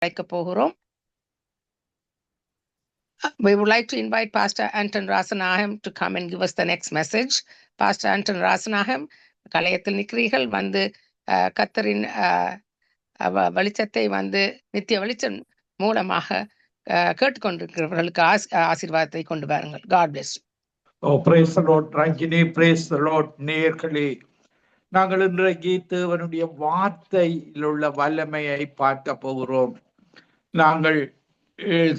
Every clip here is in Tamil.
அழைக்க போகிறோம். We would like to invite Pastor Anton Rasanaham to come and give us the next message. Pastor Anton Rasanaham, கலையத்தில் நிற்கிறீர்கள் வந்து கத்தரின் வெளிச்சத்தை வந்து நித்திய வெளிச்சம் மூலமாக கேட்டுக்கொண்டிருக்கிறவர்களுக்கு ஆசீர்வாதத்தை கொண்டு வாருங்கள். God bless you. Oh, praise the Lord. Ranjini, praise the Lord. நேயர்களே, நாங்கள் இன்றைக்கு தேவனுடைய வார்த்தையில் உள்ள வல்லமையை பார்க்க போகிறோம். நாங்கள்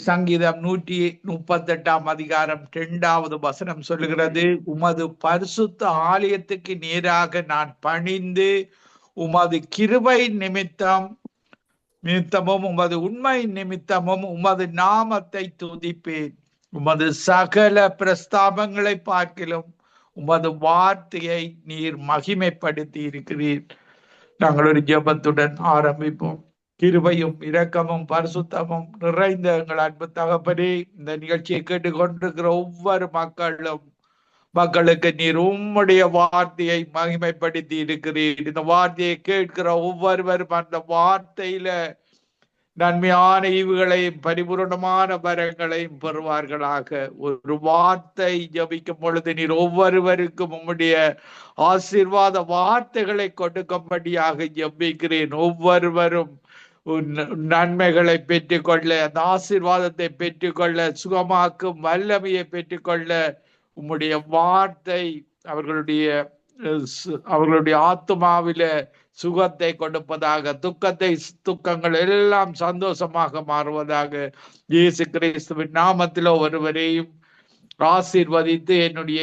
சங்கீதம் 138 அதிகாரம் 2வது வசனம் சொல்லுகிறது, உமது பரிசுத்த ஆலயத்துக்கு நேராக நான் பணிந்து உமது கிருபை நிமித்தமும் உமது உண்மை நிமித்தமும் உமது நாமத்தை துதிப்பேன். உமது சகல பிரஸ்தாபங்களை பார்க்கிலும் உமது வார்த்தையை நீர் மகிமைப்படுத்தி இருக்கிறீர். நாங்கள் ஒரு ஜெபத்துடன் ஆரம்பிப்போம். கிருபையும் இரக்கமும் பரிசுத்தமும் நிறைந்த எங்கள் அன்பு தகப்பனே, இந்த நிகழ்ச்சியை கேட்டுக்கொண்டிருக்கிற ஒவ்வொரு மக்களுக்கு நீர் உம்முடைய வார்த்தையை மகிமைப்படுத்தி இருக்கிறீர். இந்த வார்த்தையை கேட்கிற ஒவ்வொருவரும் அந்த வார்த்தையில நன்மையான ஈவுகளையும் பரிபூர்ணமான வரங்களையும் பெறுவார்களாக. ஒரு வார்த்தை ஜபிக்கும் பொழுது நீர் ஒவ்வொருவருக்கும் உம்முடைய ஆசீர்வாத வார்த்தைகளை கொடுக்கும்படியாக ஜபிக்கிறேன். ஒவ்வொருவரும் நன்மைகளை பெற்றுக்கொள்ள, அந்த ஆசீர்வாதத்தை பெற்றுக்கொள்ள, சுகமாக்கும் வல்லமையை பெற்றுக்கொள்ள உம்முடைய வார்த்தை அவர்களுடைய ஆத்மாவில சுகத்தை கொடுப்பதாக, துக்கங்கள் எல்லாம் சந்தோஷமாக மாறுவதாக. இயேசு கிறிஸ்துவின் நாமத்திலோ ஒருவரையும் ஆசீர்வதித்து என்னுடைய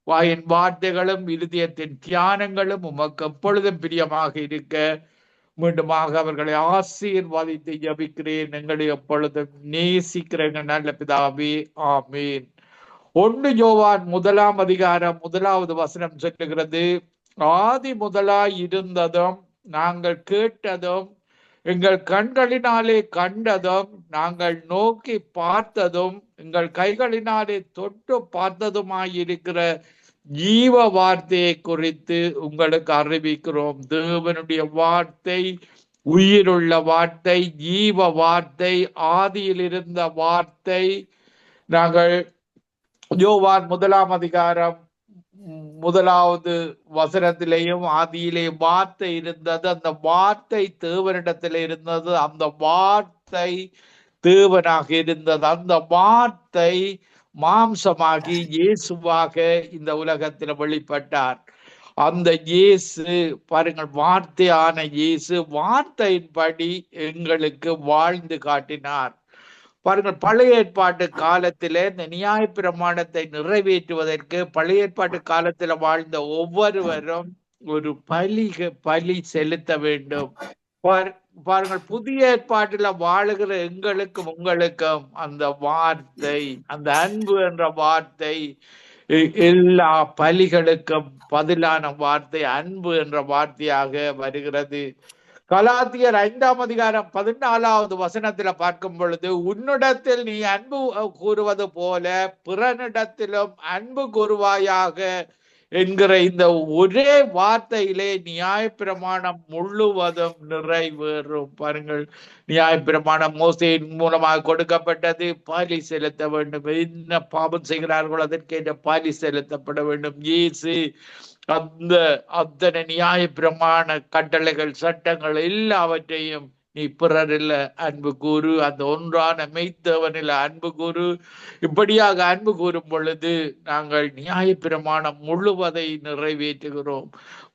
வாயின் வார்த்தைகளும் இருதயத்தின் தியானங்களும் உமக்கு எப்பொழுதும் பிரியமாக இருக்க மீண்டுமாக அவர்களை ஆசீர்வதித்து ஜபிக்கிறேன். எங்களை எப்பொழுதும் நேசிக்கிறேங்க நல்ல பிதாவே, ஆமீன். 1 யோவான் 1 அதிகாரம் 1வது வசனம் சொல்லுகிறது, ஆதி முதலாய் இருந்ததும் நாங்கள் கேட்டதும் எங்கள் கண்களினாலே கண்டதும் நாங்கள் நோக்கி பார்த்ததும் எங்கள் கைகளினாலே தொட்டு பார்த்ததுமாயிருக்கிற ஜீவ வார்த்தையை குறித்து உங்களுக்கு அறிவிக்கிறோம். தேவனுடைய வார்த்தை உயிருள்ள வார்த்தை, ஜீவ வார்த்தை, ஆதியில் இருந்த வார்த்தை. நாங்கள் யோவான் 1 அதிகாரம் 1வது வசனத்திலேயும் ஆதியிலே வார்த்தை இருந்தது, அந்த வார்த்தை தேவனிடத்தில் இருந்தது, அந்த வார்த்தை தேவனாக இருந்தது, அந்த வார்த்தை மாம்சமாகி இயேசுவாக இந்த உலகத்தில் வெளிப்பட்டார். அந்த இயேசு பாருங்கள், வார்த்தையான இயேசு வார்த்தையின்படி எங்களுக்கு வாழ்ந்து காட்டினார். பாருங்கள், பழைய ஏற்பாட்டு காலத்தில இந்த நியாய பிரமாணத்தை நிறைவேற்றுவதற்கு பழைய ஏற்பாட்டு காலத்துல வாழ்ந்த ஒவ்வொருவரும் ஒரு பலி செலுத்த வேண்டும். பாருங்கள், புதிய ஏற்பாட்டுல வாழுகிற எங்களுக்கும் உங்களுக்கும் அந்த வார்த்தை, அந்த அன்பு என்ற வார்த்தை, எல்லா பலிகளுக்கும் பதிலான வார்த்தை அன்பு என்ற வார்த்தையாக வருகிறது. கலாத்தியர் 5 அதிகாரம் 14வது வசனத்துல பார்க்கும் பொழுது, உன்னிடத்தில் நீ அன்பு கூறுவது போல பிறனிடத்திலும் அன்பு கூறுவாயாக என்கிற இந்த ஒரே வார்த்தையிலே நியாயப்பிரமாணம் முழுவதும் நிறைவேறும். பாருங்கள், நியாயப்பிரமாணம் மோசேயின் மூலமாக கொடுக்கப்பட்டது. பலி செலுத்த வேண்டும், என்ன பாவம் செய்கிறார்களோ அதற்கேற்ற பலி செலுத்தப்பட வேண்டும். இயேசு அத்தனை நியாயப்பிரமாண கட்டளைகள், சட்டங்கள் எல்லாவற்றையும் நீ பிறரில் அன்பு கூறு, அந்த ஒன்றான மெய்த்தவனில் அன்பு கூறு. இப்படியாக அன்பு கூறும் பொழுது நாங்கள் நியாயப்பிரமாணம் முழுவதை நிறைவேற்றுகிறோம்.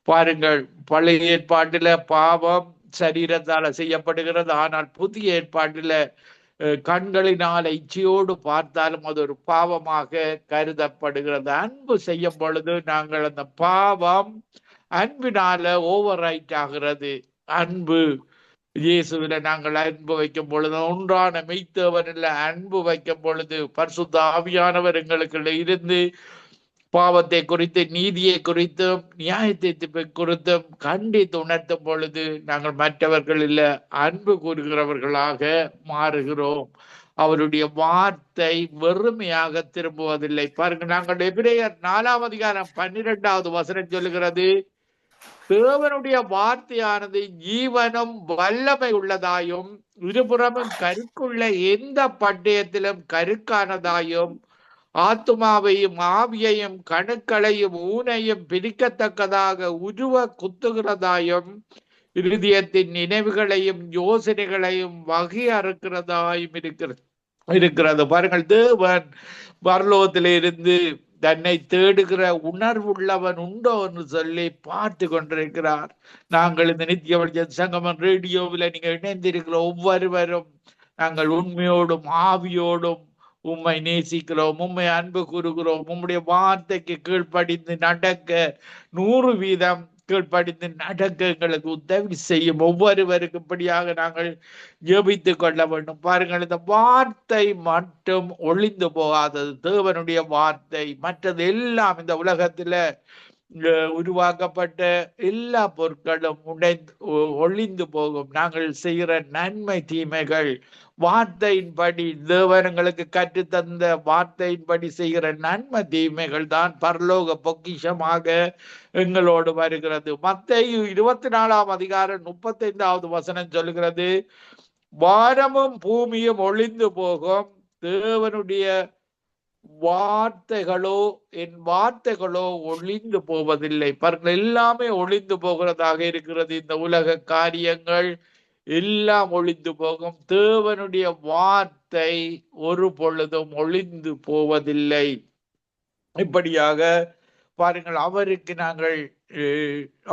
பாருங்கள், பழைய ஏற்பாட்டில பாவம் சரீரத்தால செய்யப்படுகிறது. ஆனால் புதிய ஏற்பாட்டில கண்களினால் இச்சையோடு பார்த்தாலும் அது ஒரு பாவமாக கருதப்படுகிறது. அன்பு செய்யும் பொழுது நாங்கள் அந்த பாவம் அன்பினால ஓவர் ரைட் ஆகிறது. அன்பு இயேசுவில நாங்கள் அன்பு வைக்கும் பொழுது, ஒன்றான மெய்த்தவனில் அன்பு வைக்கும் பொழுது பரிசுத்த ஆவியானவர் எங்களுக்கு இருந்து பாவத்தை குறித்து, நீதியை குறித்தும், நியாயத்தை குறித்தும் கண்டித்து உணர்த்தும் பொழுது நாங்கள் மற்றவர்களில் அன்பு கூறுகிறவர்களாக மாறுகிறோம். அவருடைய வார்த்தை வெறுமையாக திரும்புவதில்லை. பாருங்க, நாங்கள் எபிரேயர் 4 அதிகாரம் 12வது வசனம் சொல்லுகிறது, தேவனுடைய வார்த்தையானது ஜீவனும் வல்லமை உள்ளதாயும் இருபுறமும் கருக்குள்ள எந்த பட்டயத்திலும் கருக்கானதாயும் ஆத்துமாவையும் ஆவியையும் கணுக்களையும் ஊனையும் பிரிக்கத்தக்கதாக உருவ குத்துகிறதாயும் இருதயத்தின் நினைவுகளையும் யோசனைகளையும் வகை அறுக்கிறதாயும் இருக்கிறது. பாருங்கள், தேவன் பரலோகத்திலிருந்து தன்னை தேடுகிற உணர்வுள்ளவன் உண்டோ என்று சொல்லி பார்த்து கொண்டிருக்கிறார். நாங்கள் இந்த நித்திய வெளிச்சம் சங்கமம் ரேடியோவில் நீங்க இணைந்திருக்கிற ஒவ்வொருவரும் நாங்கள் உண்மையோடும் ஆவியோடும் உம்மை நேசிக்கிறோம், உம்மை அன்பு கூறுகிறோம். உம்முடைய வார்த்தைக்கு கீழ்ப்படிந்து நடக்க 100% கீழ்ப்படிந்து நடக்க எங்களுக்கு உதவி செய்யும். ஒவ்வொருவருக்கு இப்படியாக நாங்கள் ஜெபித்துக் கொள்ள வேண்டும். பாருங்கள், இந்த வார்த்தை மட்டும் ஒளிந்து போகாதது, தேவனுடைய வார்த்தை. மற்றது எல்லாம் இந்த உலகத்துல உருவாக்கப்பட்ட எல்லா பொருட்களும் ஒளிந்து போகும். நாங்கள் செய்கிற நன்மை தீமைகள் வார்த்தையின்படி, தேவனங்களுக்கு கற்றுத்தந்த வார்த்தையின்படி செய்கிற நன்மை தீமைகள் தான் பரலோக பொக்கிஷமாக எங்களோடு வருகிறது. மத்தேயு 24ஆம் அதிகாரம் 35வது வசனம் சொல்கிறது, வானமும் பூமியும் ஒளிந்து போகும், தேவனுடைய வார்த்தைகளோ என் வார்த்தைகளோ ஒளிந்து போவதில்லை. பாருங்கள், எல்லாமே ஒளிந்து போகிறதாக இருக்கிறது. இந்த உலக காரியங்கள் எல்லாம் ஒளிந்து போகும், தேவனுடைய வார்த்தை ஒரு பொழுதும் ஒளிந்து போவதில்லை. இப்படியாக பாருங்கள்,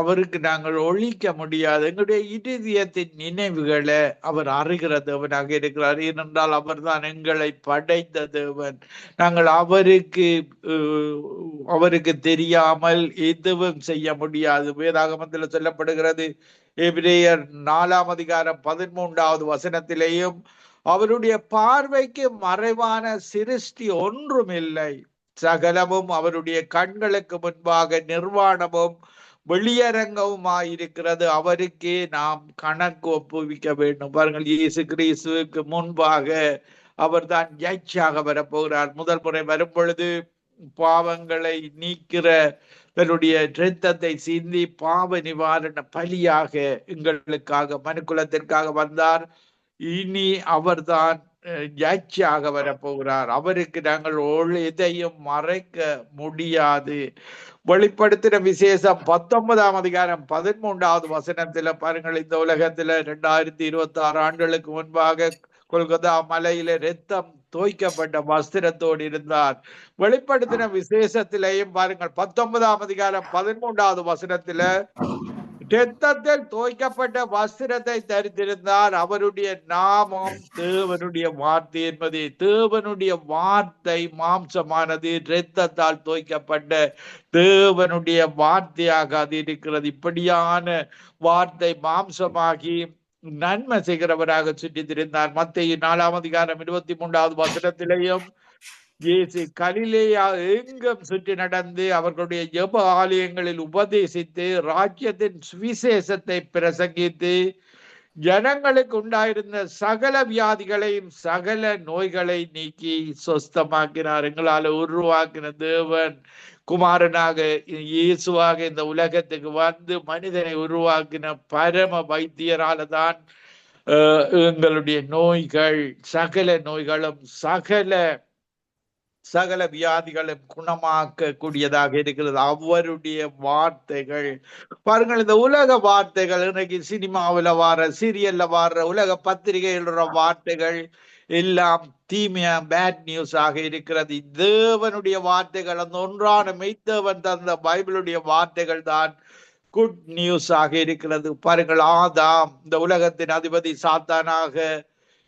அவருக்கு நாங்கள் ஒழிக்க முடியாது. எங்களுடைய இருதயத்தின் நினைவுகளை அவர் அறிகிற தேவனாக இருக்கிறார். ஏனென்றால் அவர் தான் எங்களை படைத்த தேவன். நாங்கள் அவருக்கு தெரியாமல் எதுவும் செய்ய முடியாது. வேதாகமத்தில் சொல்லப்படுகிறது, எபிரேயர் 4ஆம் அதிகாரம் 13வது வசனத்திலேயும், அவருடைய பார்வைக்கு மறைவான சிருஷ்டி ஒன்றும் இல்லை, சகலமும் அவருடைய கண்களுக்கு முன்பாக நிர்வாணமும் வெளியரங்கவுமாயிருக்கிறது, அவருக்கே நாம் கணக்கு ஒப்புவிக்க வேண்டும். பாருங்கள், இயேசு கிறிஸ்துவுக்கு முன்பாக அவர் தான் ஜட்ஜாக வரப்போகிறார். முதல் முறை வரும் பொழுது பாவங்களை நீக்கிற தன்னுடைய இரத்தத்தை சிந்தி பாவ நிவாரண பலியாக எங்களுக்காக மனுக்குலத்திற்காக வந்தார். இனி அவர்தான் ஜட்ஜாக வரப்போகிறார். அவருக்கு நாங்கள் எதையும் மறைக்க முடியாது. வெளிப்படுத்தின விசேஷம் 19ஆம் அதிகாரம் 13வது வசனத்துல பாருங்கள், இந்த உலகத்துல 2026 ஆண்டுகளுக்கு முன்பாக கொல்கத்தா மலையில ரத்தம் தோய்க்கப்பட்ட வஸ்திரத்தோடு இருந்தார். வெளிப்படுத்தின விசேஷத்திலேயும் பாருங்கள், 19ஆம் அதிகாரம் 13வது வசனத்துல இரத்தத்தில் தோய்க்கப்பட்ட வஸ்திரத்தை தரித்திருந்தார். அவருடைய நாமம் தேவனுடைய வார்த்தை என்பது. தேவனுடைய வார்த்தை மாம்சமானது, இரத்தத்தால் தோய்க்கப்பட்ட தேவனுடைய வார்த்தையாக அது இருக்கிறது. இப்படியான வார்த்தை மாம்சமாகி நன்மை செய்கிறவராக சுற்றி திரிந்தார். மத்தேயு 4ஆம் அதிகாரம் 23வது வசனத்திலேயும் இயேசு கலிலேயா எங்கும் சுற்றி நடந்து அவர்களுடைய ஜெப ஆலயங்களில் உபதேசித்து ராஜ்யத்தின் சுவிசேஷத்தை பிரசங்கித்து ஜனங்களுக்கு உண்டாயிருந்த சகல வியாதிகளையும் சகல நோய்களை நீக்கி சொஸ்தமாக்கினார். எங்களால் உருவாக்கின தேவன் குமாரனாக இயேசுவாக இந்த உலகத்துக்கு வந்து மனிதனை உருவாக்கின பரம வைத்தியரால தான் எங்களுடைய நோய்கள், சகல நோய்களும் சகல வியாதிகளும் குணமாக்க கூடியதாக இருக்கிறது. அவருடைய வார்த்தைகள் பாருங்கள், இந்த உலக வார்த்தைகள், இன்னைக்கு சினிமாவில் வார, சீரியல்ல வார, உலக பத்திரிகையில் வார்த்தைகள் எல்லாம் தீமையா பேட் நியூஸ் ஆக இருக்கிறது. தேவனுடைய வார்த்தைகள், அந்த ஒன்றான மெய்த்தேவன் தந்த பைபிளுடைய வார்த்தைகள் தான் குட் நியூஸ் ஆக இருக்கிறது. பாருங்கள், ஆதாம் இந்த உலகத்தின் அதிபதி சாத்தானாக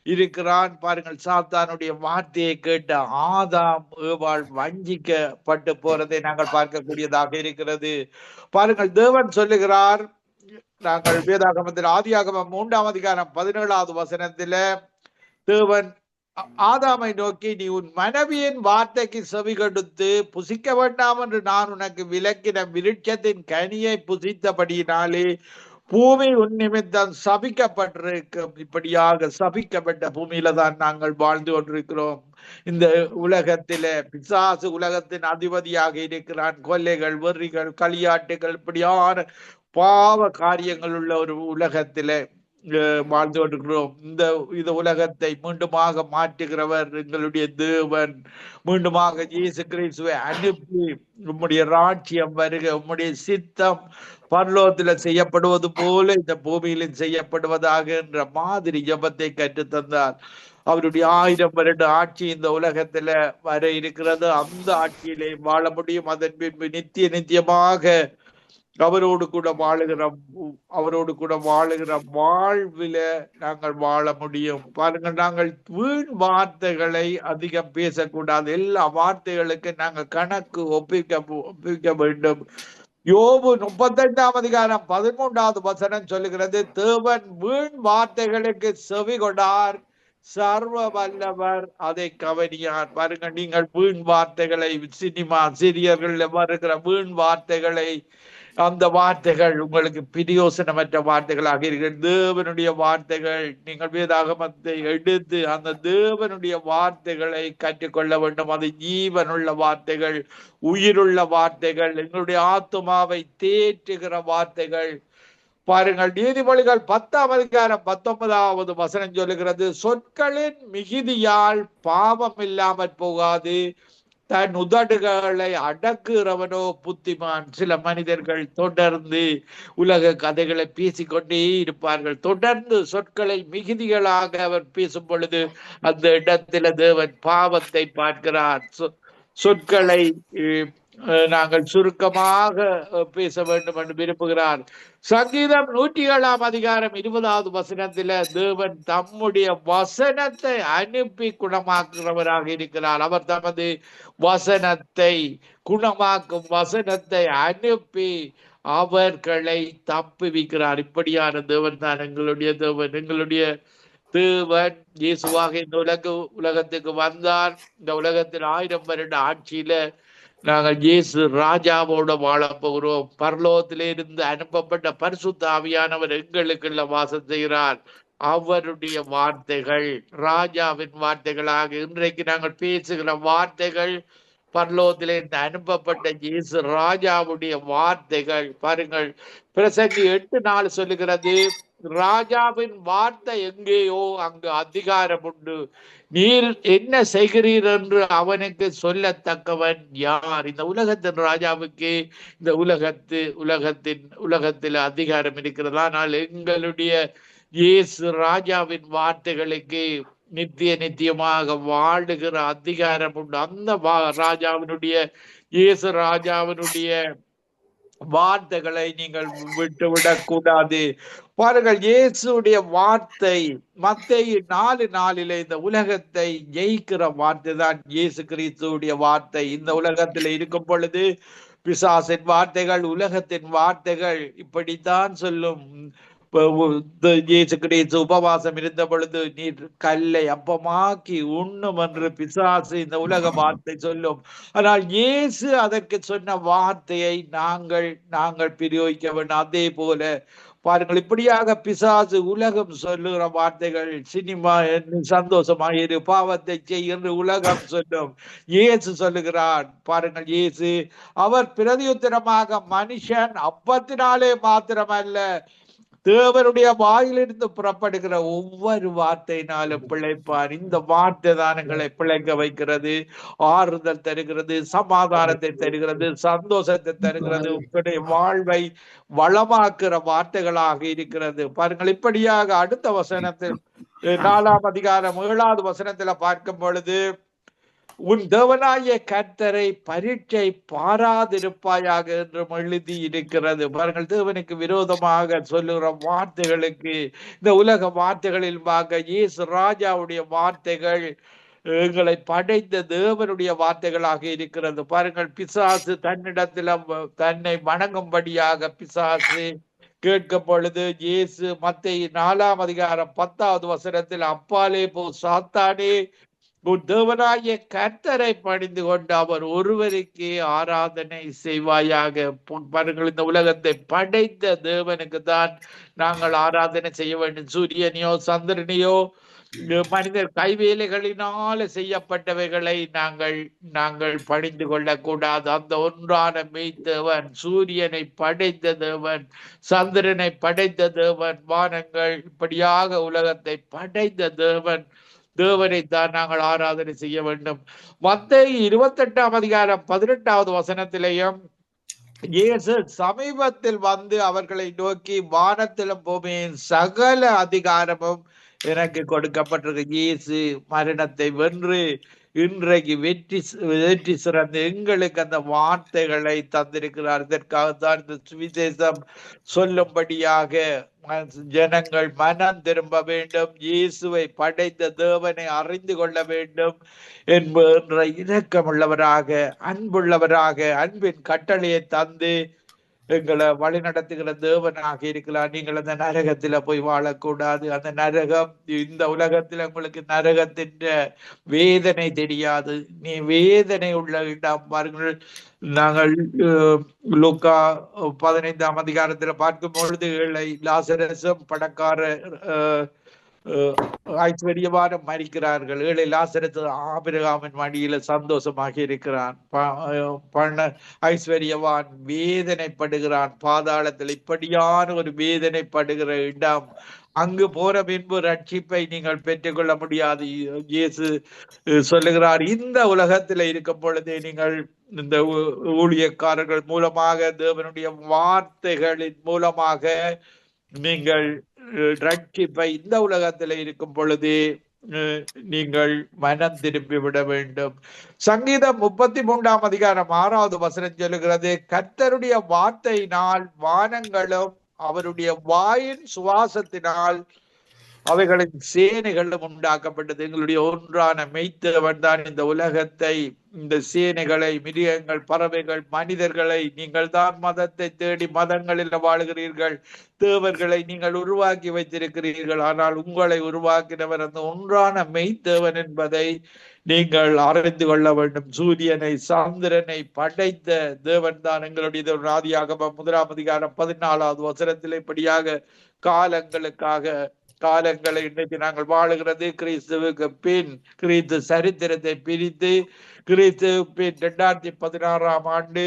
இருக்கிறான். பாருங்கள், சாத்தானுடைய வார்த்தையை கேட்ட ஆதாம் ஏவாள் வஞ்சிக்கப்பட்டு போறதை நாங்கள் பார்க்கக்கூடியதாக இருக்கிறது. பாருங்கள், தேவன் சொல்லுகிறார், நாங்கள் வேதாகமத்தில் ஆதியாகமம் 3ஆம் அதிகாரம் 17வது வசனத்துல தேவன் ஆதாமை நோக்கி, நீ உன் மனைவியின் வார்த்தைக்கு செவி கொடுத்து புசிக்க வேண்டாம் என்று நான் உனக்கு விலக்கின விருட்சத்தின் கனியை புசித்தபடியினாலே பூமி உன் நிமித்தம் சபிக்கப்பட்டிருக்கும். இப்படியாக சபிக்கப்பட்ட பூமியில தான் நாங்கள் வாழ்ந்து கொண்டிருக்கிறோம். இந்த உலகத்தில பிசாசு உலகத்தின் அதிபதியாக இருக்கிறான். கொல்லைகள், வெறிகள், களியாட்டுகள், இப்படியான பாவ காரியங்கள் உள்ள ஒரு உலகத்தில வாழ்ந்து கொண்டிருக்கிறோம். இந்த உலகத்தை மீண்டுமாக மாற்றுகிறவர் எங்களுடைய தேவன். மீண்டுமாக இயேசு கிறிஸ்துவை அனுப்பி உம்முடைய ராஜ்யம் வருக, உம்முடைய சித்தம் பரலோகத்தில செய்யப்படுவது போல இந்த பூமியிலும் செய்யப்படுவதாக என்ற மாதிரி ஜெபத்தை கற்றுத்தந்தார். அவருடைய 1000 வருட ஆட்சி இந்த உலகத்துல வர இருக்கிறது. அந்த ஆட்சியிலே வாழ முடியும். அதன் பின்பு நித்தியமாக அவரோடு கூட வாழுகிற வாழ்வில நாங்கள் வாழ முடியும். பாருங்கள், நாங்கள் வீண் வார்த்தைகளை அதிகம் பேசக்கூடாது. எல்லா வார்த்தைகளுக்கு நாங்கள் கணக்கு ஒப்பிக்க வேண்டும். யோபு 35ஆம் அதிகாரம் 13வது வசனம் சொல்லுகிறது, தேவன் வீண் வார்த்தைகளுக்கு செவி கொடார், சர்வ வல்லவர் அதை கவனியார். பாருங்க, நீங்கள் வீண் வார்த்தைகளை, சினிமா சீரியர்கள் வருகிற வீண் வார்த்தைகளை, அந்த வார்த்தைகள் உங்களுக்கு பிரயோசனமற்ற வார்த்தைகளாக இருக்கிறது. தேவனுடைய வார்த்தைகள், நீங்கள் வேதாகமத்தை எடுத்து அந்த தேவனுடைய வார்த்தைகளை கற்றுக்கொள்ள வேண்டும். அது ஜீவனுள்ள வார்த்தைகள், உயிருள்ள வார்த்தைகள், எங்களுடைய ஆத்துமாவை தேற்றுகிற வார்த்தைகள். பாருங்கள், நீதிமொழிகள் 10ஆம் அதிகாரம் 19வது வசனம் சொல்லுகிறது, சொற்களின் மிகுதியால் பாவம் இல்லாமற் போகாது, தன் உதடுகளை அடக்குகிறவனோ புத்திமான். சில மனிதர்கள் தொடர்ந்து உலக கதைகளை பேசிக்கொண்டே இருப்பார்கள். தொடர்ந்து சொற்களை மிகுதிகளாக அவர் பேசும் பொழுது அந்த இடத்துல தேவன் பாவத்தை பார்க்கிறார். சொற்களை நாங்கள் சுருக்கமாக பேச வேண்டும் என்று விரும்புகிறார். சங்கீதம் 107ஆம் அதிகாரம் 20வது வசனத்தில தேவன் தம்முடைய வசனத்தை அனுப்பி குணமாக்குறவராக இருக்கிறார். அவர் தமது வசனத்தை, குணமாக்கும் வசனத்தை அனுப்பி அவர்களை தப்புவிக்கிறார். இப்படியான தேவன் தான் எங்களுடைய தேவன். எங்களுடைய தேவன் இயேசுவாக இந்த உலகத்துக்கு வந்தார். இந்த உலகத்தில் 1000 வருட ஆட்சியில நாங்கள் இயேசு ராஜாவோட வாழ போகிறோம். பரலோகத்திலே இருந்து அனுப்பப்பட்ட பரிசுத்த ஆவியானவர் எங்களுக்குள்ள வாசம் செய்கிறார். அவருடைய வார்த்தைகள் ராஜாவின் வார்த்தைகளாக இன்றைக்கு நாங்கள் பேசுகிற வார்த்தைகள் பரலோகத்திலே இருந்து அனுப்பப்பட்ட இயேசு ராஜாவுடைய வார்த்தைகள். பாருங்கள், பிரசங்கி 8:4 சொல்லுகிறது, ராஜாவின் வார்த்தை எங்கேயோ அங்கு அதிகாரம் உண்டு, நீர் என்ன செய்கிறீர் என்று அவனுக்கு சொல்லத்தக்கவன் யார்? இந்த உலகத்தின் ராஜாவுக்கு இந்த உலகத்தில் அதிகாரம் இருக்கிறது. ஆனால் எங்களுடைய இயேசு ராஜாவின் வார்த்தைகளுக்கு நித்தியமாக வாழுகிற அதிகாரம் உண்டு. அந்த ராஜாவினுடைய இயேசு ராஜாவினுடைய வார்த்தைகளை நீங்கள் விட்டுவிடக் கூடாது. பாருங்கள், இயேசுடைய வார்த்தை மத்தேயு 4:4 இந்த உலகத்தை ஜெயிக்கிற வார்த்தை தான் இயேசு கிறிஸ்துவுடைய வார்த்தை. இந்த உலகத்தில் இருக்கும் பொழுது பிசாசின் வார்த்தைகள், உலகத்தின் வார்த்தைகள் இப்படித்தான் சொல்லும். இயேசு கிறிஸ்து உபவாசம் இருந்த பொழுது நீர் கல்லை அப்பமாக்கி உண்ணும் என்று பிசாசு இந்த உலக வார்த்தை சொல்லும். ஆனால் இயேசு அதற்கு சொன்ன வார்த்தையை நாங்கள் பிரயோகிக்க வேண்டும். அதே போல பாருங்கள், இப்படியாக பிசாசு உலகம் சொல்லுகிற வார்த்தைகள், சினிமா சந்தோஷமாக இரு, பாவத்தை செய் என்று உலகம் சொல்லும். இயேசு சொல்லுகிறார். பாருங்கள், இயேசு அவர் பிரதியுத்தரமாக, மனுஷன் அப்பத்தினாலே மாத்திரமல்ல தேவனுடைய வாயிலிருந்து புறப்படுகிற ஒவ்வொரு வார்த்தையினாலும் பிழைப்பார். இந்த வார்த்தை தானங்களை பிழைக்க வைக்கிறது, ஆறுதல் தருகிறது, சமாதானத்தை தருகிறது, சந்தோஷத்தை தருகிறது, உங்களுடைய வாழ்வை வளமாக்குற வார்த்தைகளாக இருக்கிறது. பாருங்கள், இப்படியாக அடுத்த வசனத்தில் 4ஆம் அதிகாரம் 7வது வசனத்துல பார்க்கும் பொழுது, உன் தேவனாகிய கர்த்தரை பரீட்சை பாராதிருப்பாயாக என்றும் எழுதி இருக்கிறது. பாருங்கள், தேவனுக்கு விரோதமாக சொல்லுகிற வார்த்தைகளுக்கு இந்த உலக வார்த்தைகளில் இயேசு ராஜாவுடைய வார்த்தைகள் எங்களை படைத்த தேவனுடைய வார்த்தைகளாக இருக்கிறது. பாருங்கள், பிசாசு தன்னிடத்தில் தன்னை வணங்கும்படியாக பிசாசு கேட்கும் பொழுது இயேசு மத்தேயு 4ஆம் அதிகாரம் 10வது வசனத்தில், அப்பாலே போ சாத்தானே, உன் தேவனாகிய கர்த்தரை பணிந்து கொண்டு அவர் ஒருவருக்கே ஆராதனை செய்வாயாக. பாருங்கள், இந்த உலகத்தை படைத்த தேவனுக்கு தான் நாங்கள் ஆராதனை செய்ய வேண்டும். சூரியனையோ சந்திரனையோ மனிதர் கைவேலைகளினால செய்யப்பட்டவைகளை நாங்கள் பணிந்து கொள்ளக்கூடாது. அந்த ஒன்றான மெய்த்தேவன், சூரியனை படைத்த தேவன், சந்திரனை படைத்த தேவன், வானங்கள் இப்படியாக உலகத்தை படைத்த தேவனை தான் நாங்கள் ஆராதனை செய்ய வேண்டும். மத்தேயு 28ஆம் அதிகாரம் 18வது வசனத்திலேயும் இயேசு சமீபத்தில் வந்து அவர்களை நோக்கி, வானத்திலும் பூமியின் சகல அதிகாரமும் எனக்கு கொடுக்கப்பட்டிருக்கு. இயேசு மரணத்தை வென்று இன்றைக்கு வெற்றி சிறந்து எங்களுக்கு அந்த வார்த்தைகளை தந்திருக்கிறார். இதற்காகத்தான் இந்த சுவிசேஷம் சொல்லும்படியாக ஜனங்கள் மனம் திரும்ப வேண்டும், இயேசுவை படைத்த தேவனை அறிந்து கொள்ள வேண்டும் என்ற இரக்கமுள்ளவராக, அன்புள்ளவராக, அன்பின் கட்டளையை தந்து எங்களை வழி நடத்துகிற தேவனாக இருக்கலாம். நீங்கள் அந்த நரகத்துல போய் வாழக்கூடாது. அந்த நரகம், இந்த உலகத்துல உங்களுக்கு நரகத்தின் வேதனை தெரியாது. நீ வேதனை உள்ள இடம் பாருங்கள். நாங்கள் லூக்கா 15ஆம் அதிகாரத்துல பார்க்கும் பொழுது ஏழை லாசரசும் பணக்கார ஐஸ்வர்யவானும் மறிக்கிறார்கள். ஏழை லாசரசு ஆபிரகாமின் மடியில சந்தோஷமாக இருக்கிறான். ஐஸ்வர்யவான் வேதனைப்படுகிறான் பாதாளத்தில். இப்படியான ஒரு வேதனைப்படுகிற இடம். அங்கு போற பின்பு ரட்சிப்பை நீங்கள் பெற்றுக்கொள்ள முடியாது. இயேசு சொல்லுகிறார், இந்த உலகத்துல இருக்கும் பொழுதே நீங்கள் இந்த ஊழியக்காரர்கள் மூலமாக, தேவனுடைய வார்த்தைகளின் மூலமாக நீங்கள் ரட்சிப்பை இந்த உலகத்துல இருக்கும் பொழுது நீங்கள் மனம் திரும்பி விட வேண்டும். சங்கீதம் 33ஆம் அதிகாரம் 6வது வசனம் சொல்லுகிறது, கர்த்தருடைய வார்த்தையினால் வானங்களும் அவருடைய வாயின் சுவாசத்தினால் அவைகளின் சேனைகளும் உண்டாக்கப்பட்டது. எங்களுடைய ஒன்றான மெய்த்தவன் தான் இந்த உலகத்தை, இந்த சேனைகளை, மிருகங்கள், பறவைகள், மனிதர்களை, நீங்கள் தான் மதத்தை தேடி மதங்களில் வாழ்கிறீர்கள். தேவர்களை நீங்கள் உருவாக்கி வைத்திருக்கிறீர்கள். ஆனால் உங்களை உருவாக்கினவர் அந்த ஒன்றான மெய்த்தேவன் என்பதை நீங்கள் அறிந்து கொள்ள வேண்டும். சூரியனை, சந்திரனை படைத்த தேவன் தான் எங்களுடைய ஆதியாகமம் 1ஆம் அதிகாரம் 14வது வசனத்தில் இப்படியாக காலங்களை இன்னைக்கு நாங்கள் வாழுகிறது கிறிஸ்துவுக்கு பின், கிறிஸ்து சரித்திரத்தை பிரித்து கிறிஸ்துவுக்கு பின் 2016ஆம் ஆண்டு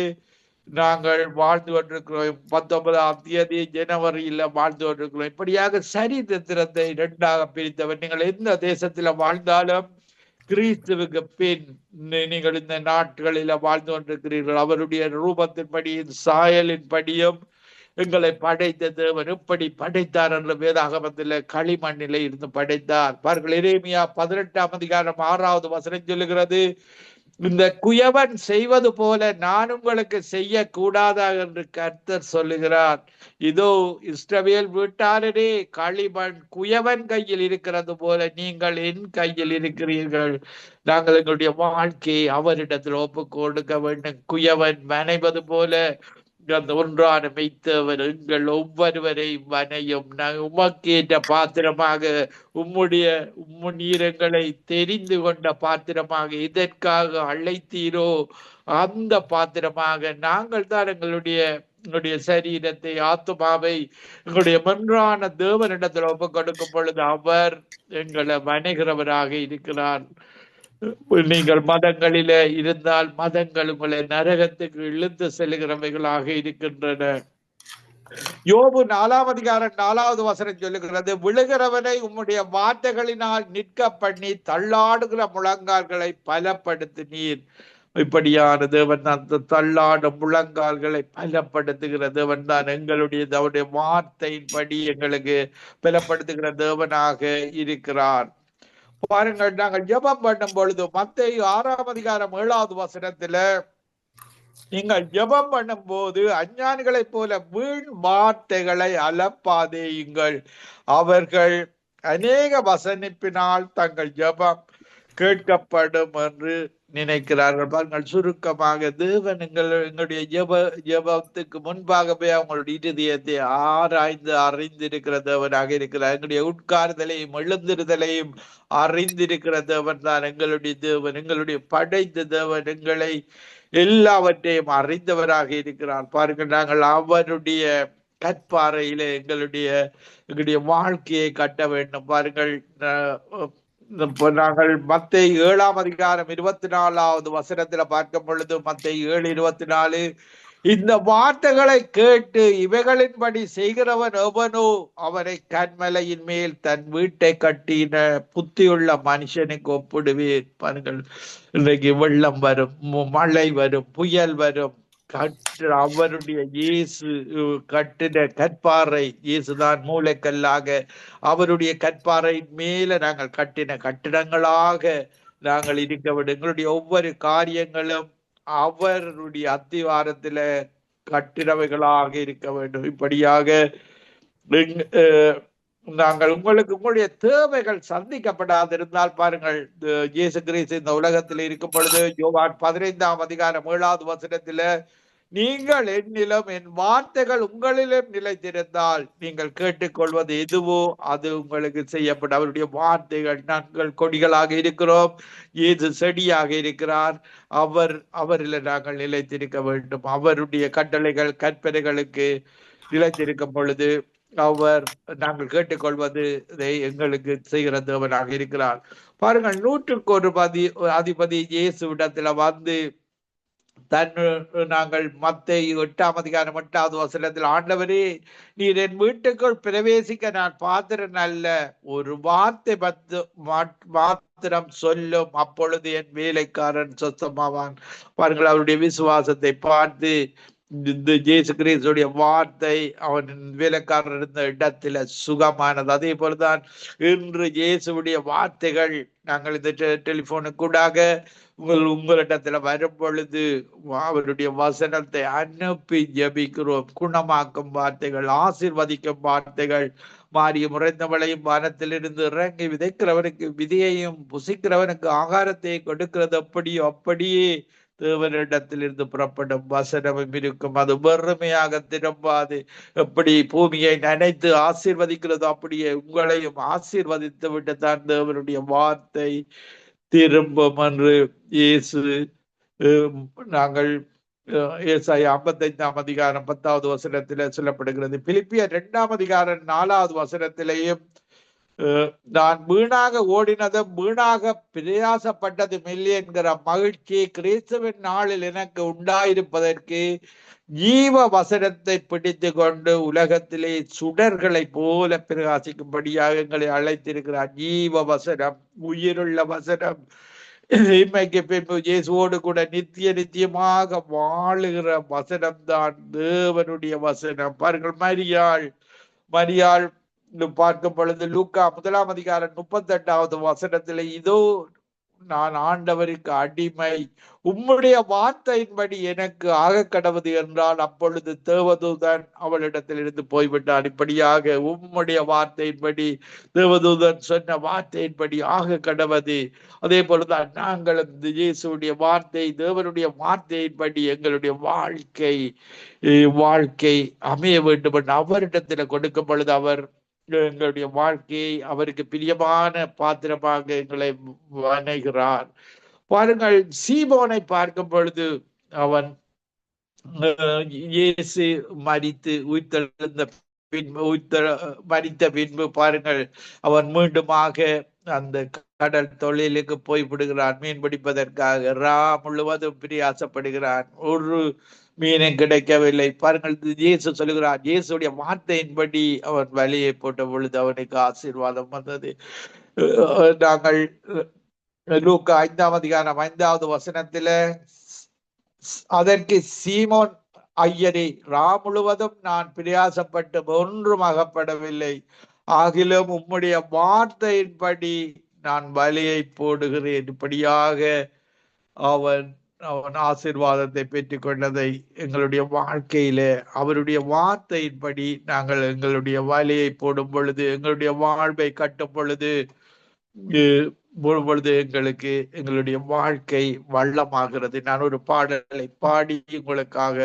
நாங்கள் வாழ்ந்து கொண்டிருக்கிறோம். 19ஆம் தேதி ஜனவரியில வாழ்ந்து கொண்டிருக்கிறோம். இப்படியாக சரித்திரத்தை 2ஆக பிரித்தவர். நீங்கள் எந்த தேசத்துல வாழ்ந்தாலும் கிறிஸ்துவுக்கு பின் நீங்கள் இந்த நாட்களில வாழ்ந்து கொண்டிருக்கிறீர்கள். அவருடைய ரூபத்தின்படி, சாயலின் படியும் எங்களை படைத்த தேவன் எப்படி படைத்தார் என்ற வேதாகமத்தில் களிமண்ணிலே இருந்து படைத்தார். பாருங்கள், எரேமியா 18ஆம் அதிகாரம் 6வது வசனம் சொல்லுகிறது, இந்த குயவன் செய்வது போல நான் உங்களுக்கு செய்ய கூடாதா என்று கர்த்தர் சொல்லுகிறார். இதோ இஸ்ரவேல் வீட்டாரே, களிமண் குயவன் கையில் இருக்கிறது போல நீங்கள் என் கையில் இருக்கிறீர்கள். நாங்கள் எங்களுடைய வாழ்க்கையை அவரிடத்தில் ஒப்பு கொடுக்க வேண்டும். குயவன் வனைவது போல அந்த ஒன்றான மெய்த்தவர் எங்கள் ஒவ்வொருவரையும் வனையும். நாங்கள் உமக்கேற்ற பாத்திரமாக, நீரங்களை தெரிந்து கொண்ட பாத்திரமாக, இதற்காக அழைத்தீரோ அந்த பாத்திரமாக நாங்கள் தான் எங்களுடைய சரீரத்தை, ஆத்மாவை எங்களுடைய மன்றான தேவனிடத்தில் ஒப்பு கொடுக்கும் பொழுது அவர் எங்களை வணைகிறவராக இருக்கிறார். நீங்கள் மதங்களில இருந்தால் மதங்கள் உங்களை நரகத்துக்கு இழுத்து செல்கிறவைகளாக இருக்கின்றன. யோபு 4ஆம் அதிகாரம் 4வது வசனம் சொல்லுகிறது, விழுகிறவனை உம்முடைய வார்த்தைகளினால் நிற்க பண்ணி தள்ளாடுகிற முழங்கால்களை பலப்படுத்தினீர். இப்படியான தேவன் அந்த தள்ளாடும் முழங்கால்களை பலப்படுத்துகிற தேவன் தான் அவருடைய வார்த்தையின்படி எங்களுக்கு பலப்படுத்துகிற தேவனாக இருக்கிறார். பாருங்கள், நாங்கள் ஜெபம் பண்ணும் பொழுது மத்தேயு 6ஆம் அதிகாரம் 7வது வசனத்துல, நீங்கள் ஜெபம் பண்ணும் போது அஞ்ஞானிகளைப் போல வீண் வார்த்தைகளை அலப்பாதேயுங்கள். அவர்கள் அநேக வசனிப்பினால் தங்கள் ஜெபம் கேட்கப்படும் என்று நினைக்கிறார்கள். பாருங்கள், சுருக்கமாக தேவன் எங்களுடைய ஜெபத்துக்கு முன்பாகவே அவங்களுடைய இருதயத்தை ஆராய்ந்து அறிந்திருக்கிற தேவனாக இருக்கிறார். எங்களுடைய உட்கார்தலையும் எழுந்திருதலையும் அறிந்திருக்கிற தேவன் தான் எங்களுடைய தேவன், எங்களுடைய படைத்த தேவன், எங்களை எல்லாவற்றையும் அறிந்தவராக இருக்கிறார். பாருங்கள், நாங்கள் அவருடைய கற்பாறையிலே எங்களுடைய வாழ்க்கையை கட்ட வேண்டும். பாருங்கள், நாங்கள் மத்தேயு 7ஆம் அதிகாரம் 24வது வசனத்துல பார்க்கும் பொழுது, மத்தேயு 7:24, இந்த வார்த்தைகளை கேட்டு இவைகளின்படி செய்கிறவன் எவனோ அவனை கன்மலையின் மேல் தன் வீட்டை கட்டின புத்தியுள்ள மனுஷனுக்கு ஒப்பிடுவேன். பாருங்கள், இன்றைக்கு வெள்ளம் வரும், மழை வரும், புயல் வரும், அவருடைய இயேசு கட்டின கற்பாறை, இயேசுதான் மூளைக்கல்லாக, அவருடைய கற்பாறை மேல நாங்கள் கட்டின கட்டிடங்களாக நாங்கள் இருக்க வேண்டும். எங்களுடைய ஒவ்வொரு காரியங்களும் அவருடைய அத்திவாரத்தில கட்டிடவைகளாக இருக்க வேண்டும். இப்படியாக நாங்கள் உங்களுடைய தேவைகள் சந்திக்கப்படாதிருந்தால், பாருங்கள், இயேசு கிறிஸ்து இந்த உலகத்தில் இருக்கும் பொழுது யோவான் 15ஆம் அதிகாரம் 7வது வசனத்தில, நீங்கள் என்னிலும் என் வார்த்தைகள் உங்களிலும் நிலைத்திருந்தால் நீங்கள் கேட்டுக்கொள்வது எதுவோ அது உங்களுக்கு செய்யப்படும். அவருடைய வார்த்தைகள், நாங்கள் கொடிகளாக இருக்கிறோம், இயேசு செடியாக இருக்கிறார். அவரில் நாங்கள் நிலைத்திருக்க வேண்டும். அவருடைய கட்டளைகள் கற்பனைகளுக்கு நிலைத்திருக்கும் பொழுது நாங்கள் கேட்டுக்கொள்வது எங்களுக்கு செய்கிற தேவனாக இருக்கிறார். பாருங்கள், 100க்கு ஒரு அதிபதி இயேசுவிடத்துல வந்து நாங்கள் மத்தேயு 8ஆம் அதிகாரம் 8வது வசனத்தில், ஆண்டவரே, நீர் என் வீட்டுக்குள் பிரவேசிக்க நான் பாத்திரன் அல்ல, ஒரு வார்த்தை மாத்திரம் சொல்லும், அப்பொழுது என் வேலைக்காரன் சொந்தமாவான். பாருங்கள், அவருடைய விசுவாசத்தை பார்த்து இயேசு கிறிஸ்துடைய வார்த்தை அவன் வேலைக்காரர் இருந்த இடத்துல சுகமானது. அதே போலதான் இன்று இயேசுடைய வார்த்தைகள் நாங்கள் இந்த டெலிபோனுக்கூடாக உங்களிடத்துல வரும் பொழுது அவருடைய வசனத்தை அனுப்பி ஜபிக்கிறோம். குணமாக்கும் வார்த்தைகள், ஆசீர்வதிக்கும் வார்த்தைகள், மாறிய முறைந்தவளையும் வானத்திலிருந்து இறங்கி விதைக்கிறவனுக்கு விதையையும் புசிக்கிறவனுக்கு ஆகாரத்தை கொடுக்கிறது அப்படியே தேவனிடத்திலிருந்து புறப்படும் வசனமும் இருக்கும். அது வெறுமையாக திரும்பாது. எப்படி பூமியை நனைத்து ஆசீர்வதிக்கிறதோ அப்படியே உங்களையும் ஆசீர்வதித்து விட்டு தான் தேவனுடைய வார்த்தை திரும்பும் என்று இயேசு நாங்கள் ஏசாயா 55ஆம் அதிகாரம் 10வது வசனத்தில சொல்லப்படுகிறது. பிலிப்பியர் 2ஆம் அதிகாரம் 4வது வசனத்திலேயும், நான் வீணாக ஓடினதும் வீணாக பிரயாசப்பட்டதும் இல்லை என்கிற மகிழ்ச்சி கிறிஸ்துவின் நாளில் எனக்கு உண்டாயிருப்பதற்கு ஜீவ வசனத்தை பிடித்து கொண்டு உலகத்திலே சுடர்களை போல பிரகாசிக்கும்படியாக எங்களை அழைத்திருக்கிறார். ஜீவ வசனம், உயிருள்ள வசனம், இன்மைக்கு பின்பு இயேசுவோடு கூட நித்தியமாக வாழுகிற வசனம் தான் தேவனுடைய வசனம். பாருங்கள், மரியாள் பார்க்கும் பொழுது லூக்கா 1ஆம் அதிகாரம் 38வது வசனத்திலே, இதோ நான் ஆண்டவருக்கு அடிமை, உம்முடைய வார்த்தையின்படி எனக்கு ஆக கடவுது என்றால், அப்பொழுது தேவதூதன் அவளிடத்தில் இருந்து போய்விட்டான். இப்படியாக உம்முடைய வார்த்தையின்படி, தேவதூதன் சொன்ன வார்த்தையின்படி ஆக கடவுது. அதே போலதான் நாங்களும் இயேசுடைய வார்த்தை, தேவனுடைய வார்த்தையின்படி எங்களுடைய வாழ்க்கை அமைய வேண்டும் என்று அவரிடத்தில் கொடுக்கும் பொழுது அவர் எங்களுடைய வாழ்க்கையை அவருக்கு பிரியமான பாத்திரமாக எங்களை வணைகிறார். பாருங்கள், சீமோனை பார்க்கும் பொழுது அவன் இயேசு மரித்து மரித்த பின்பு பாருங்கள், அவன் மீண்டுமாக அந்த கடல் தொழிலுக்கு போய்விடுகிறான். மீன் பிடிப்பதற்காக முழுவதும் பிரயாசப்படுகிறான். ஒரு மீனும் கிடைக்கவில்லை. பாருங்கள், இயேசு சொல்லுகிறார், இயேசுடைய வார்த்தையின்படி அவன் வலியை போட்ட பொழுது அவனுக்கு ஆசீர்வாதம் வந்தது. நாங்கள் லூக்கா 5ஆம் அதிகாரம் 5வது வசனத்தில, அதற்கு சீமோன், ஐயரே, முழுவதும் நான் பிரயாசப்பட்டு ஒன்றும் அகப்படவில்லை, ஆகிலும் உம்முடைய வார்த்தையின்படி நான் வலியை போடுகிறேன். இப்படியாக அவன் ஆசீர்வாதத்தை பெற்றுக் கொண்டதை எங்களுடைய வாழ்க்கையில அவருடைய வார்த்தையின்படி நாங்கள் எங்களுடைய வலியை போடும் பொழுது, எங்களுடைய வாழ்வை கட்டும் பொழுது எங்களுக்கு எங்களுடைய வாழ்க்கை வள்ளமாகிறது. நான் ஒரு பாடலை பாடி உங்களுக்காக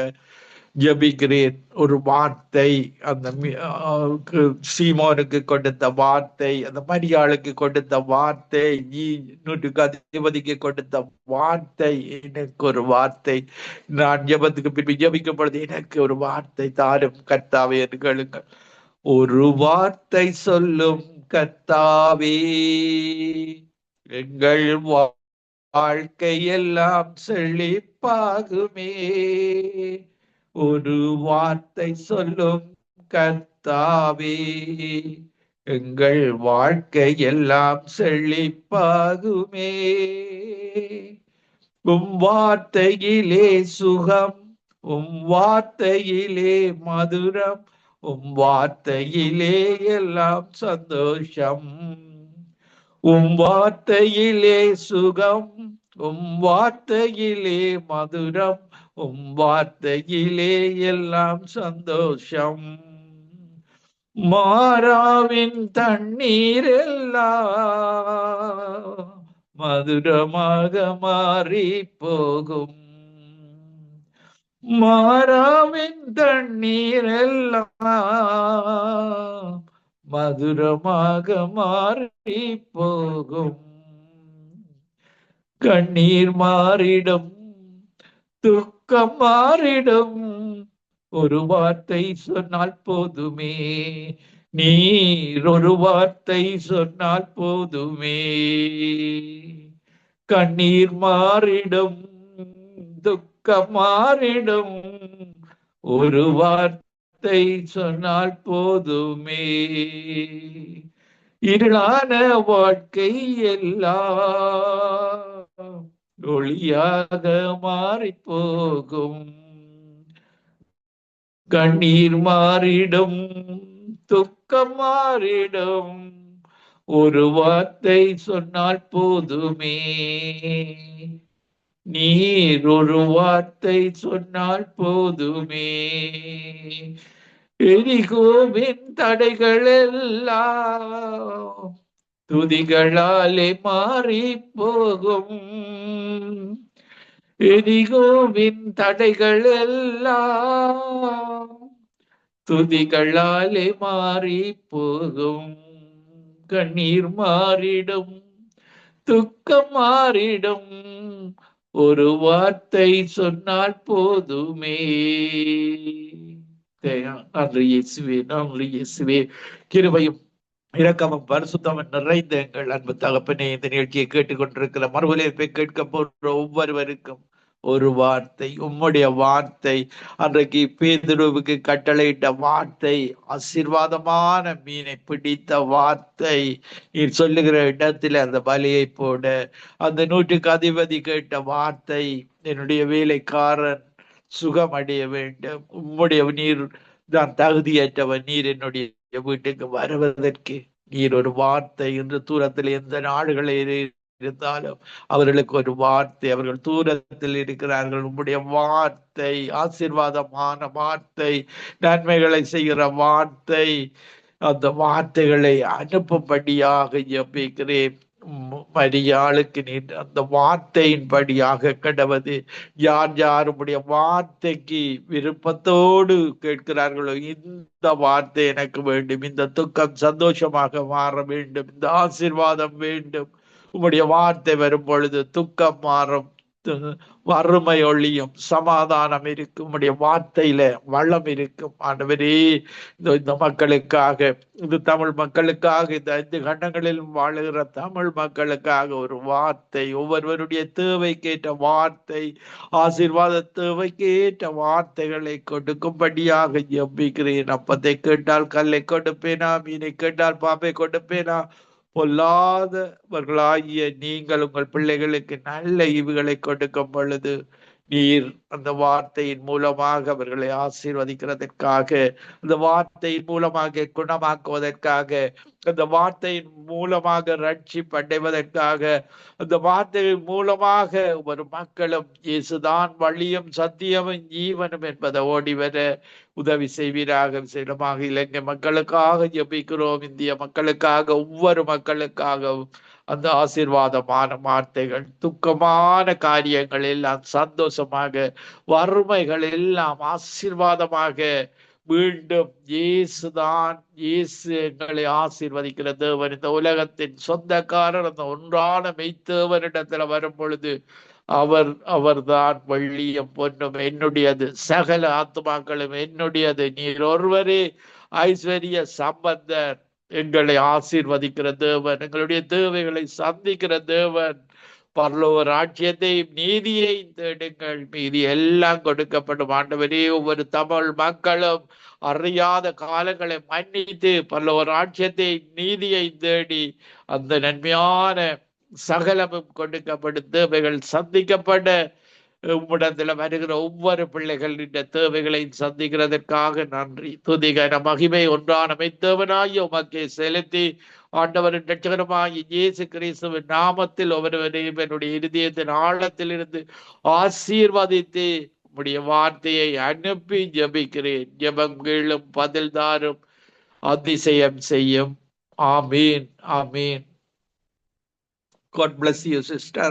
ஜபிக்கிறேன். ஒரு வார்த்தை அந்த சீமோனுக்கு கொடுத்த வார்த்தை, அந்த மரியாளுக்கு கொடுத்த வார்த்தை, நூற்றுக்கு அதிபதிக்கு கொடுத்த வார்த்தை, எனக்கு ஒரு வார்த்தை. நான் ஜபத்துக்கு பின்பு ஜபிக்கும் பொழுது எனக்கு ஒரு வார்த்தை தாரும் கர்த்தாவே என்று கேளுங்கள். ஒரு வார்த்தை சொல்லும் கர்த்தாவே, எங்கள் வாழ்க்கையெல்லாம் செழிப்பாகுமே. ஒரு வார்த்தை சொல்லும் கர்த்தாவே, எங்கள் வாழ்க்கையெல்லாம் செழிப்பாகுமே. வார்த்தையிலே சுகம், வார்த்தையிலே மதுரம், வார்த்தையிலே எல்லாம் சந்தோஷம். வார்த்தையிலே சுகம், வார்த்தையிலே மதுரம், வார்த்தையிலே எல்லாம் சந்தோஷம். மாறாவின் தண்ணீர் எல்லாம் மதுரமாக மாறி போகும். மாறாவின் தண்ணீர் எல்லாம் மதுரமாக மாறி போகும். கண்ணீர் மாறிடும், துக்கம் மாறிடும், ஒரு வார்த்தை சொன்னால் போதுமே. நீர் ஒரு வார்த்தை சொன்னால் போதுமே. கண்ணீர் மாறிடும், துக்கம் மாறிடும், ஒரு வார்த்தை சொன்னால் போதுமே. இருளான வாழ்க்கை எல்லாம் ஒளியாக மாறி போகும். கண்ணீர் மாறிடும், துக்கம் மாறிடும், ஒரு வார்த்தை சொன்னால் போதுமே. நீர் ஒரு வார்த்தை சொன்னால் போதுமே. எரிகோவின் தடைகள் எல்லாம் துதிகளாலே மாறி போகும். எரிகோவின் தடைகள் எல்லாம் துதிகளாலே மாறி போகும். கண்ணீர் மாறிடும், துக்கம் மாறிடும், ஒரு வார்த்தை சொன்னால் போதுமே. நன்றி இயேசுவே, நன்றி இயேசுவே. கிருபையும் இரக்கமும் பரிசுத்தமும் நிறைந்த எங்கள் அன்பு தகப்பனே, இந்த நிகழ்ச்சியை கேட்டுக்கொண்டிருக்கிற மறுபடியும் கேட்க போன்ற ஒவ்வொருவருக்கும் ஒரு வார்த்தை, உம்முடைய வார்த்தை, அன்றைக்கு பேதுருவுக்கு கட்டளையிட்ட வார்த்தை, ஆசீர்வாதமான மீனை பிடித்த வார்த்தை, நீர் சொல்லுகிற இடத்துல அந்த பலியை போட, அந்த 100க்கு அதிபதி கேட்ட வார்த்தை, என்னுடைய வேலைக்காரன் சுகம் அடைய வேண்டும், உம்முடைய நீர் தான் தகுதியற்றவன், நீர் என்னுடைய வீட்டுக்கு வருவதற்கு நீர் ஒரு வார்த்தை. இன்று தூரத்தில் எந்த நாடுகளில் இருந்தாலும் அவர்களுக்கு ஒரு வார்த்தை, அவர்கள் தூரத்தில் இருக்கிறார்கள், உம்முடைய வார்த்தை, ஆசீர்வாதமான வார்த்தை, நன்மைகளை செய்கிற வார்த்தை, அந்த வார்த்தைகளை அனுப்பும்படியாக ஜெபிக்கிறேன். மரியாளுக்கு நீ அந்த வார்த்தையின்படியாக கடவது. யார் யாருடைய வார்த்தைக்கு விருப்பத்தோடு கேட்கிறார்களோ, இந்த வார்த்தை எனக்கு வேண்டும், இந்த துக்கம் சந்தோஷமாக மாற வேண்டும், இந்த ஆசீர்வாதம் வேண்டும். உம்முடைய வார்த்தை வரும் பொழுது துக்கம் மாறும், வறுமை ஒழியும், சமாதானம் இருக்கும். உம்முடைய வார்த்தையில வளம் இருக்கும். ஆண்டவரே, இந்த மக்களுக்காக, இந்த தமிழ் மக்களுக்காக, இந்த 5 கண்டங்களிலும் வாழுகிற தமிழ் மக்களுக்காக ஒரு வார்த்தை, ஒவ்வொருவருடைய தேவைக்கேற்ற வார்த்தை, ஆசீர்வாத தேவைக்கேற்ற வார்த்தைகளை கொடுக்கும்படியாக ஜெபிக்கிறேன். அப்பத்தை கேட்டால் கல்லை கொடுப்பேனா, மீனை கேட்டால் பாம்பை கொடுப்பேனா? பொல்லாதவர்களாகிய நீங்கள் உங்கள் பிள்ளைகளுக்கு நல்ல ஈவுகளை கொடுக்கும் பொழுது நீர் அந்த வார்த்தையின் மூலமாக அவர்களை ஆசீர்வதிக்கிறதற்காக, அந்த வார்த்தையின் மூலமாக குணமாக்குவதற்காக, அந்த வார்த்தையின் மூலமாக ரட்சிப்படைவதற்காக, அந்த வார்த்தையின் மூலமாக ஒரு மக்களும் இயேசுதான் வழியும் சத்தியமும் ஜீவனும் என்பதை ஓடிவர உதவி செய்வீராக. விசேடமாக இலங்கை மக்களுக்காக ஜெபிக்கிறோம், இந்திய மக்களுக்காக, ஒவ்வொரு மக்களுக்காகவும் அந்த ஆசீர்வாதமான வார்த்தைகள், துக்கமான காரியங்கள் எல்லாம் சந்தோஷமாக, வறுமைகள் எல்லாம் ஆசீர்வாதமாக மீண்டும் இயேசுதான், இயேசு எங்களை ஆசீர்வதிக்கிற தேவன். இந்த உலகத்தின் சொந்தக்காரர் அந்த ஒன்றான மெய்த்தேவனிடத்துல வரும் பொழுது அவர்தான் வெள்ளியும் பொன்னும் என்னுடையது, சகல ஆத்மாக்களும் என்னுடையது, நீர் ஒருவரே ஐஸ்வர்ய சம்பந்தர், எங்களை ஆசீர்வதிக்கிற தேவன், எங்களுடைய தேவைகளை சந்திக்கிற தேவன். பரலோக ராஜ்யத்தையும் நீதியையும் தேடுங்கள், மீதி எல்லாம் கொடுக்கப்படும். ஆண்டவரே, ஒவ்வொரு தமிழ் மக்களும் அறியாத காலங்களை மன்னித்து பரலோக ராஜ்யத்தை நீதியை தேடி அந்த நன்மையான சகலமும் கொடுக்கப்படும் தேவைகள் சந்திக்கப்பட உம்மிடத்துல வருகிற ஒவ்வொரு பிள்ளைகளின் தேவைகளை சந்திக்கிறதற்காக நன்றி. துதிகர மகிமை ஒன்றான மெய்த்தேவனாய் உமக்கே செலுத்தி, ஆண்டவரின் இரட்சகருமாகிய இயேசு கிறிஸ்துவின் நாமத்தில் ஒவ்வொருவரையும் என்னுடைய இருதயத்தின் ஆழத்தில் இருந்து ஆசீர்வதித்து உம்முடைய வார்த்தையை அனுப்பி ஜெபிக்கிறேன். ஜெபம் கேளும், பதில் தாரும், அதிசயம் செய்யும். ஆமீன், ஆமீன். God bless you, sister.